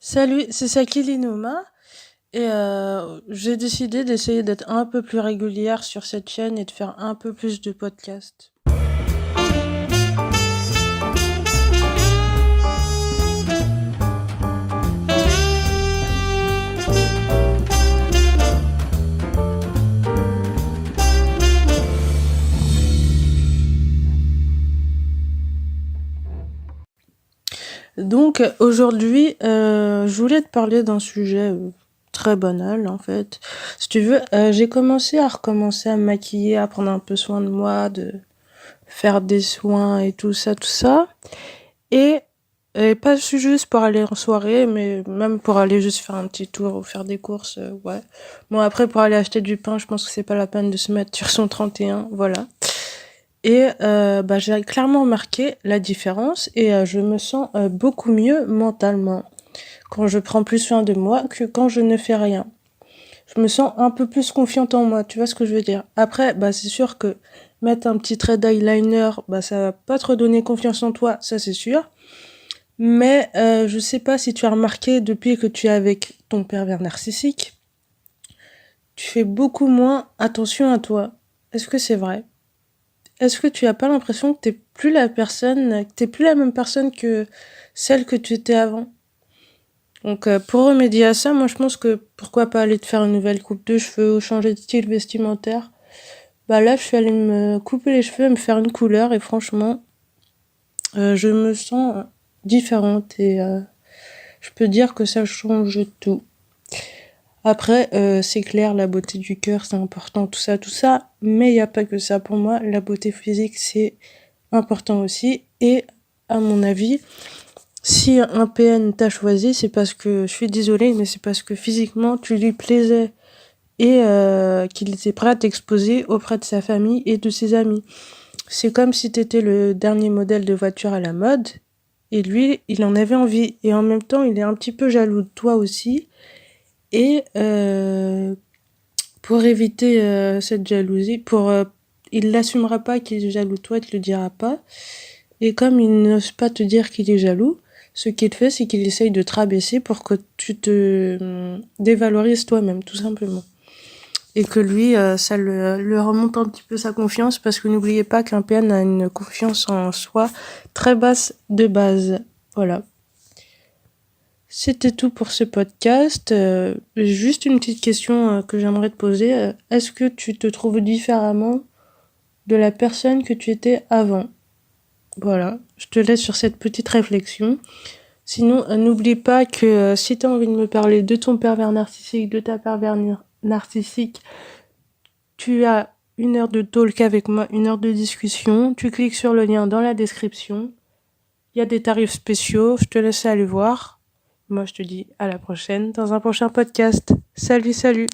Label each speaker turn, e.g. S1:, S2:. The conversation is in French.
S1: Salut, c'est Sakili Nouma et j'ai décidé d'essayer d'être un peu plus régulière sur cette chaîne et de faire un peu plus de podcasts. Donc aujourd'hui, je voulais te parler d'un sujet très banal en fait. Si tu veux, j'ai recommencer à me maquiller, à prendre un peu soin de moi, de faire des soins et tout ça, tout ça. Et, et pas juste pour aller en soirée, mais même pour aller juste faire un petit tour ou faire des courses, ouais. Bon, après, pour aller acheter du pain, je pense que c'est pas la peine de se mettre sur son 31, voilà. Et bah, j'ai clairement remarqué la différence et je me sens beaucoup mieux mentalement quand je prends plus soin de moi que quand je ne fais rien. Je me sens un peu plus confiante en moi, tu vois ce que je veux dire. Après, bah, c'est sûr que mettre un petit trait d'eyeliner, bah, ça va pas te redonner confiance en toi, ça c'est sûr. Mais je sais pas si tu as remarqué depuis que tu es avec ton pervers narcissique, tu fais beaucoup moins attention à toi. Est-ce que c'est vrai? Est-ce que tu as pas l'impression que t'es plus la même personne que celle que tu étais avant? Donc pour remédier à ça, moi je pense que pourquoi pas aller te faire une nouvelle coupe de cheveux ou changer de style vestimentaire. Bah là je suis allée me couper les cheveux et me faire une couleur et franchement je me sens différente et je peux dire que ça change tout. Après, c'est clair, la beauté du cœur, c'est important, tout ça, mais il n'y a pas que ça pour moi. La beauté physique, c'est important aussi. Et à mon avis, si un PN t'a choisi, c'est parce que, je suis désolée, mais c'est parce que physiquement, tu lui plaisais et qu'il était prêt à t'exposer auprès de sa famille et de ses amis. C'est comme si t'étais le dernier modèle de voiture à la mode, et lui, il en avait envie. Et en même temps, il est un petit peu jaloux de toi aussi. Et pour éviter cette jalousie, il l'assumera pas qu'il est jaloux de toi, il te le dira pas. Et comme il n'ose pas te dire qu'il est jaloux, ce qu'il fait, c'est qu'il essaye de te rabaisser pour que tu te dévalorises toi-même, tout simplement. Et que lui, ça le remonte un petit peu sa confiance, parce que n'oubliez pas qu'un PN a une confiance en soi très basse de base. Voilà. C'était tout pour ce podcast. Juste une petite question que j'aimerais te poser. Est-ce que tu te trouves différemment de la personne que tu étais avant? Voilà, je te laisse sur cette petite réflexion. Sinon, n'oublie pas que si tu as envie de me parler de ton pervers narcissique, de ta pervers narcissique, tu as 1 heure de talk avec moi, 1 heure de discussion. Tu cliques sur le lien dans la description. Il y a des tarifs spéciaux, je te laisse aller voir. Moi, je te dis à la prochaine dans un prochain podcast. Salut, salut!